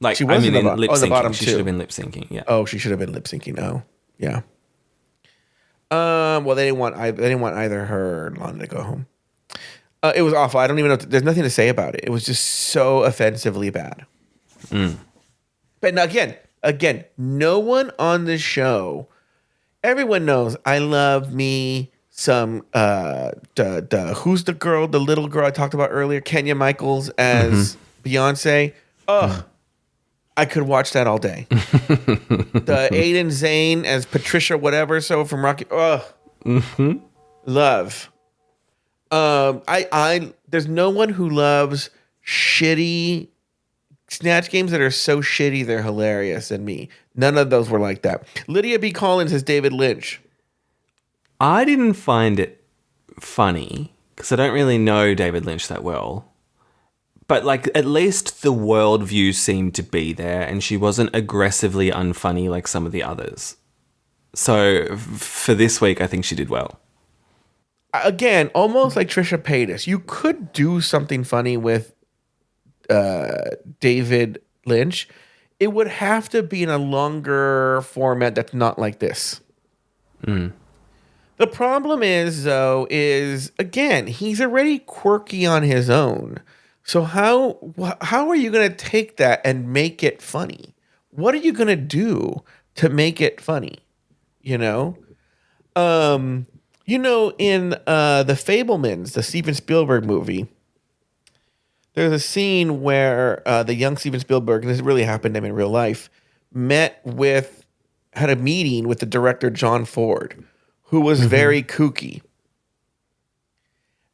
Like, she was in the lip syncing. bottom She too. should have been lip syncing. Yeah. Oh, she should have been lip syncing. Oh, yeah. Well, they didn't want either her or Lana to go home. It was awful. I don't even know. There's nothing to say about it. It was just so offensively bad. But again, no one on the show. Everyone knows I love me some. Who's the girl? The little girl I talked about earlier, Kenya Michaels as Beyonce. Ugh. I could watch that all day. The Aiden Zane as Patricia whatever, so from Rocky. Ugh. Love. There's no one who loves shitty Snatch Games that are so shitty they're hilarious than me. None of those were like that. Lydia B. Collins as David Lynch. I didn't find it funny because I don't really know David Lynch that well. But, like, at least the worldview seemed to be there and she wasn't aggressively unfunny like some of the others. So, for this week, I think she did well. Again, almost like Trisha Paytas. You could do something funny with David Lynch. It would have to be in a longer format that's not like this. The problem is, though, again, he's already quirky on his own. So how are you going to take that and make it funny? What are you going to do to make it funny? You know? In The Fabelmans, the Steven Spielberg movie, there's a scene where the young Steven Spielberg, and this really happened to him in real life, had a meeting with the director, John Ford, who was very kooky.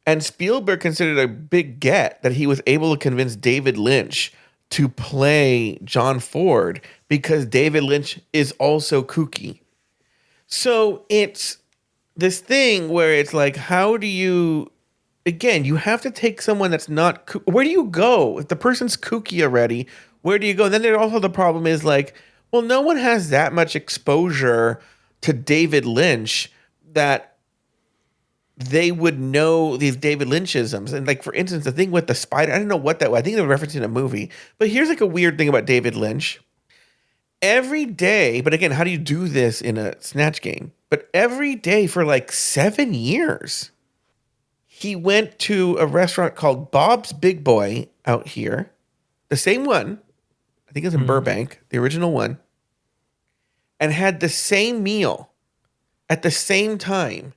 And Spielberg considered a big get that he was able to convince David Lynch to play John Ford because David Lynch is also kooky. So it's this thing where it's like, how do you, again, you have to take someone that's not, where do you go? If the person's kooky already, where do you go? And then there also the problem is like, well, no one has that much exposure to David Lynch that they would know these David Lynchisms. And like, for instance, the thing with the spider, I don't know what that was. I think they were referencing a movie. But here's like a weird thing about David Lynch. Every day, but again, how do you do this in a Snatch game? But every day for like 7 years, he went to a restaurant called Bob's Big Boy out here. The same one. I think it was in Burbank, the original one. And had the same meal at the same time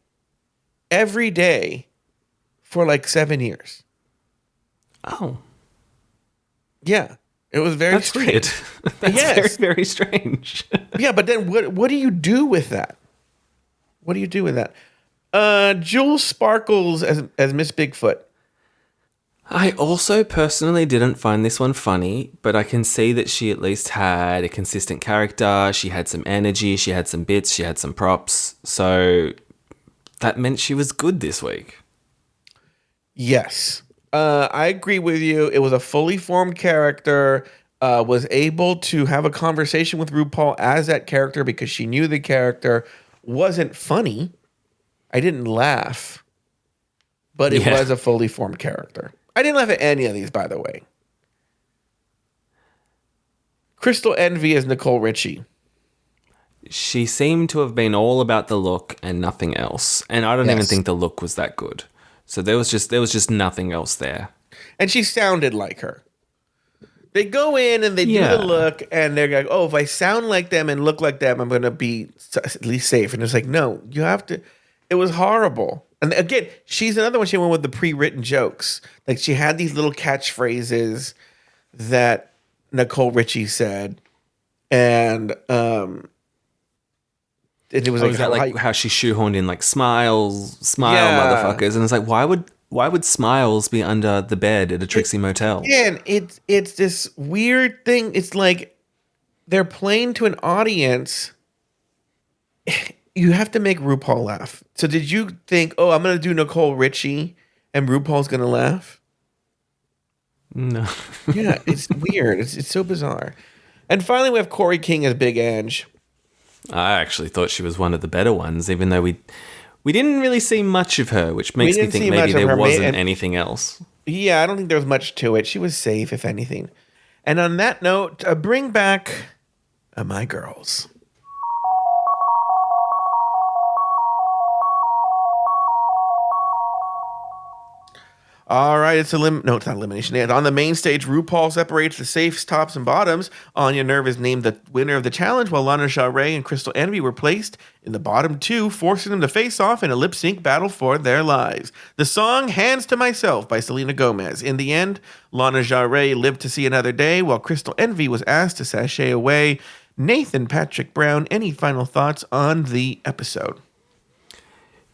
every day for like 7 years. Oh. Yeah. It was very strange. Weird. That's very, very strange. Yeah, but then what do you do with that? What do you do with that? Jules Sparkles as Miss Bigfoot. I also personally didn't find this one funny, but I can see that she at least had a consistent character. She had some energy. She had some bits. She had some props. So that meant she was good this week. Yes. I agree with you. It was a fully formed character, was able to have a conversation with RuPaul as that character because she knew the character. Wasn't funny. I didn't laugh, but it was a fully formed character. I didn't laugh at any of these, by the way. Crystal Envy is Nicole Richie. She seemed to have been all about the look and nothing else. And I don't even think the look was that good. So there was just nothing else there. And she sounded like her. They go in and they do the look and they're like, oh, if I sound like them and look like them, I'm going to be at least safe. And it's like, no, you have to. It was horrible. And again, she's another one. She went with the pre-written jokes. Like she had these little catchphrases that Nicole Richie said. And it was like how she shoehorned in like smile motherfuckers. And it's like, why would Smiles be under the bed at a Trixie motel? Yeah, and it's this weird thing. It's like they're playing to an audience. You have to make RuPaul laugh. So did you think, oh, I'm going to do Nicole Richie and RuPaul's going to laugh? No. Yeah, it's weird. It's so bizarre. And finally, we have Corey King as Big Ange. I actually thought she was one of the better ones, even though we didn't really see much of her, which makes me think maybe there wasn't anything else. Yeah, I don't think there was much to it. She was safe, if anything. And on that note, bring back my girls. All right, it's not elimination. And on the main stage, RuPaul separates the safes, tops, and bottoms. Anya Nerve is named the winner of the challenge, while Lana Jarre and Crystal Envy were placed in the bottom two, forcing them to face off in a lip-sync battle for their lives. The song Hands to Myself by Selena Gomez. In the end, Lana Jarre lived to see another day, while Crystal Envy was asked to sashay away. Nathan Patrick Brown, any final thoughts on the episode?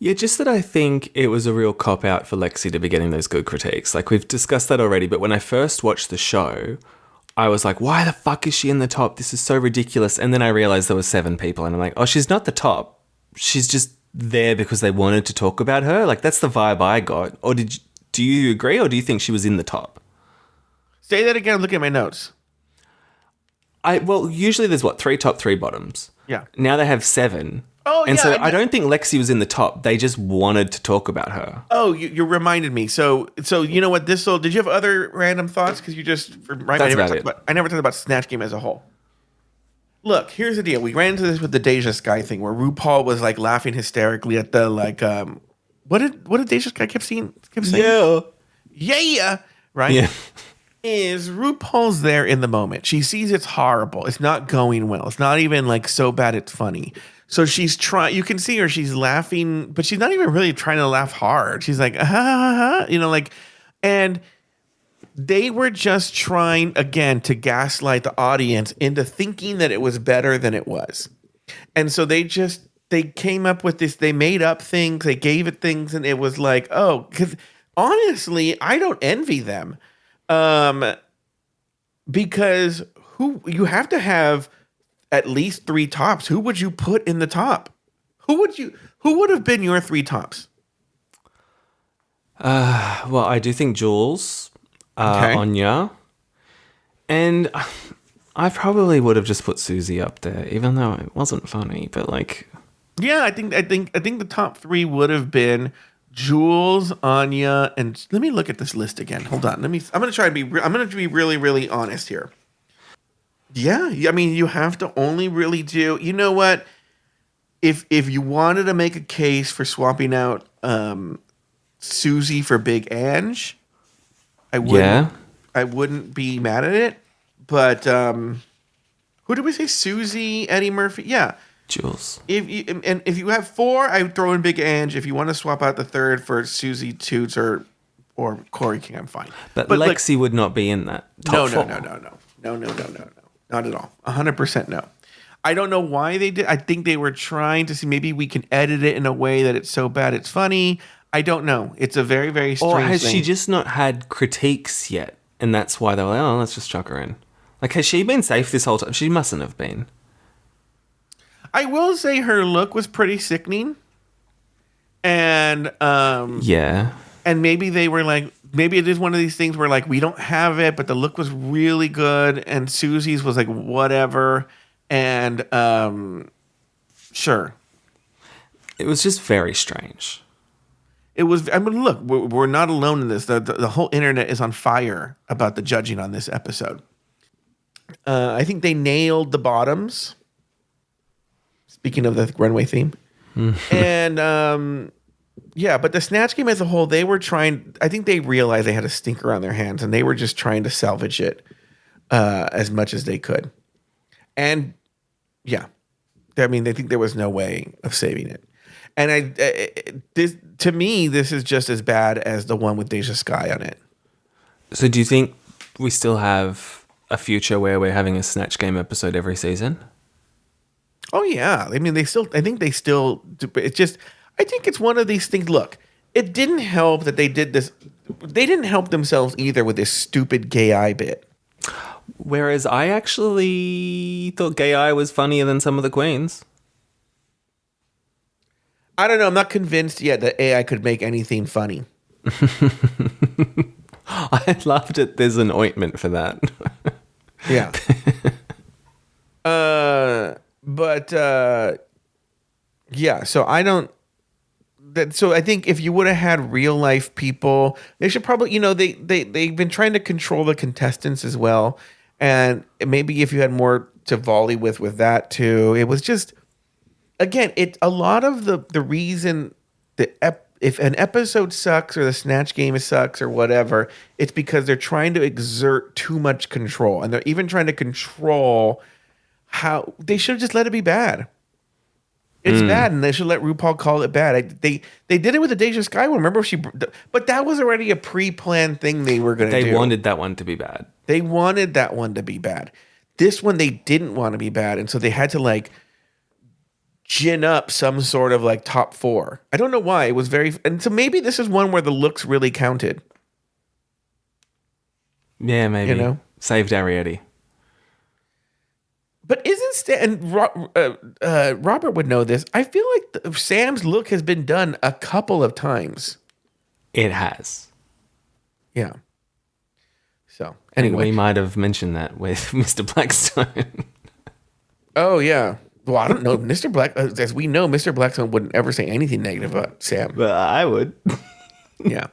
Yeah, just that I think it was a real cop-out for Lexi to be getting those good critiques. Like, we've discussed that already, but when I first watched the show, I was like, why the fuck is she in the top? This is so ridiculous. And then I realized there were 7 people, and I'm like, oh, she's not the top. She's just there because they wanted to talk about her. Like, that's the vibe I got. Or do you agree, or do you think she was in the top? Say that again. I'm looking at my notes. Well, usually there's, 3 top, 3 bottoms. Yeah. Now they have 7. Oh, and yeah, so I don't think Lexi was in the top. They just wanted to talk about her. Oh, you reminded me. So you know what? Did you have other random thoughts? Because you just That's about it. I never talked about Snatch Game as a whole. Look, here's the deal. We ran into this with the Deja Sky thing, where RuPaul was like laughing hysterically at the what did Deja Sky kept saying? Yeah, right. Yeah. Is RuPaul's there in the moment? She sees it's horrible. It's not going well. It's not even like so bad it's funny. So she's trying. You can see her. She's laughing, but she's not even really trying to laugh hard. She's like, and they were just trying, again, to gaslight the audience into thinking that it was better than it was. And so they came up with this, they made up things, they gave it things, and it was like, oh, because honestly, I don't envy them. Because you have to have at least 3 tops. Who would you put in the top? Who would have been your 3 tops? Well, I do think Jules, Okay. Anya, and I probably would have just put Susie up there, even though it wasn't funny. But like, Yeah, I think the top 3 would have been Jules, Anya, and let me look at this list again. Hold on. I'm going to try to be really, really honest here. Yeah, I mean, you have to only really do. You know what? If you wanted to make a case for swapping out Susie for Big Ange, I wouldn't be mad at it. But who did we say? Susie, Eddie Murphy. Yeah. Jules. If you have 4, I would throw in Big Ange. If you want to swap out the 3rd for Susie Toots or Corey King, I'm fine. But Lexi would not be in that top 4. No, not at all. 100% no. I don't know why they did. I think they were trying to see maybe we can edit it in a way that it's so bad it's funny. I don't know. It's a very, very strange Or has thing. she just not had critiques yet, and that's why they were like, oh, let's just chuck her in. Like, has she been safe this whole time? She mustn't have been. I will say her look was pretty sickening. And Yeah. and maybe they were like, maybe it is one of these things where like we don't have it, but the look was really good, and Susie's was like whatever, and sure. It was just very strange. It was. I mean, look, we're not alone in this. The whole internet is on fire about the judging on this episode. I think they nailed the bottoms. Speaking of the runway theme, and yeah, but the Snatch Game as a whole, they were trying. I think they realized they had a stinker on their hands, and they were just trying to salvage it as much as they could. And yeah, I mean, they think there was no way of saving it. And to me, this is just as bad as the one with Deja Sky on it. So do you think we still have a future where we're having a Snatch Game episode every season? Oh yeah, I mean, I think they still. It's just, I think it's one of these things. Look, it didn't help that they did this. They didn't help themselves either with this stupid gay eye bit. Whereas I actually thought Gay Eye was funnier than some of the queens. I don't know. I'm not convinced yet that AI could make anything funny. I loved it. There's an ointment for that. Yeah. But yeah. So I don't. So I think if you would have had real life people, they should probably, they've been trying to control the contestants as well, and maybe if you had more to volley with that too. It was just, again, a lot of the reason that if an episode sucks or the Snatch Game sucks or whatever, it's because they're trying to exert too much control, and they're even trying to control how they should have just let it be bad. It's bad, and they should let RuPaul call it bad. They did it with the Deja Sky one. Remember, but that was already a pre-planned thing they were going to do. They wanted that one to be bad. They wanted that one to be bad. This one they didn't want to be bad, and so they had to like gin up some sort of like top 4. I don't know why. It was very, and so maybe this is one where the looks really counted. Yeah, maybe. Saved Arietti. But Robert would know this. I feel like Sam's look has been done a couple of times. It has. Yeah. So Anyway, anyway, we might have mentioned that with Mr. Blackstone. oh yeah. Well, I don't know, Mr. Black. As we know, Mr. Blackstone wouldn't ever say anything negative about Sam. But I would. Yeah.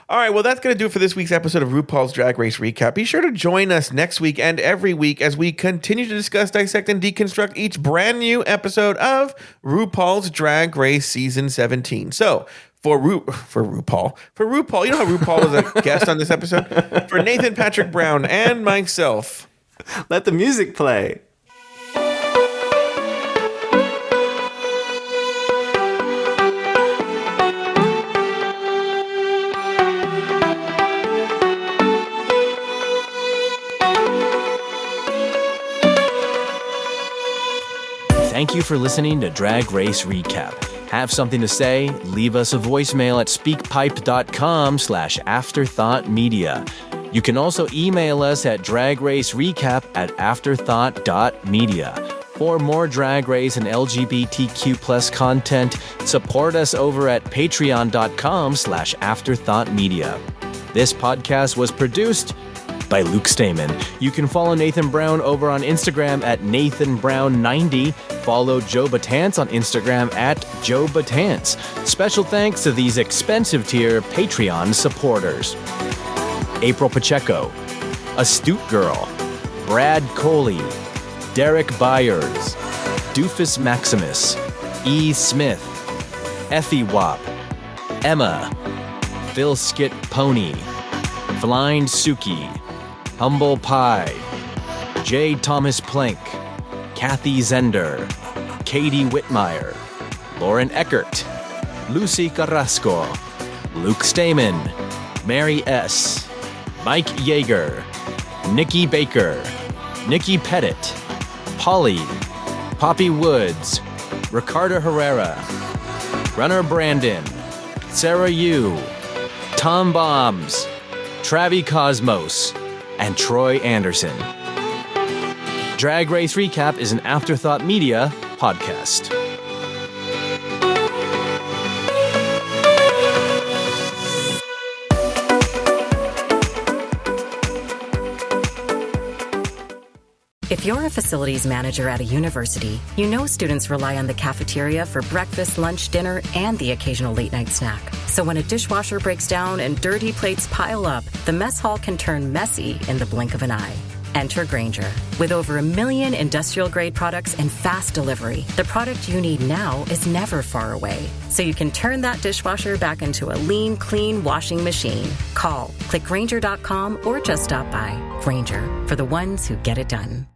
All right, well, that's going to do it for this week's episode of RuPaul's Drag Race Recap. Be sure to join us next week and every week as we continue to discuss, dissect, and deconstruct each brand new episode of RuPaul's Drag Race Season 17. So, for RuPaul, you know how RuPaul was a guest on this episode? For Nathan Patrick Brown and myself. Let the music play. Thank you for listening to Drag Race Recap. Have something to say? Leave us a voicemail at speakpipe.com/afterthoughtmedia. You can also email us at dragracerecap@afterthought.media. For more Drag Race and LGBTQ+ content, support us over at patreon.com/afterthoughtmedia. This podcast was produced by Luke Stamen. You can follow Nathan Brown over on Instagram at NathanBrown90. Follow Joe Batance on Instagram at Joe Batance. Special thanks to these expensive tier Patreon supporters: April Pacheco, Astute Girl, Brad Coley, Derek Byers, Doofus Maximus, E. Smith, Effie Wap, Emma, Phil Skit Pony, Blind Suki, Humble Pie, J. Thomas Plank, Kathy Zender, Katie Whitmire, Lauren Eckert, Lucy Carrasco, Luke Stamen, Mary S., Mike Yeager, Nikki Baker, Nikki Pettit, Polly, Poppy Woods, Ricardo Herrera, Runner Brandon, Sarah Yu, Tom Bombs, Travi Cosmos, and Troy Anderson. Drag Race Recap is an Afterthought Media podcast. If you're a facilities manager at a university, you know students rely on the cafeteria for breakfast, lunch, dinner, and the occasional late-night snack. So when a dishwasher breaks down and dirty plates pile up, the mess hall can turn messy in the blink of an eye. Enter Grainger. With over 1 million industrial-grade products and fast delivery, the product you need now is never far away. So you can turn that dishwasher back into a lean, clean washing machine. Call, click Grainger.com, or just stop by. Grainger, for the ones who get it done.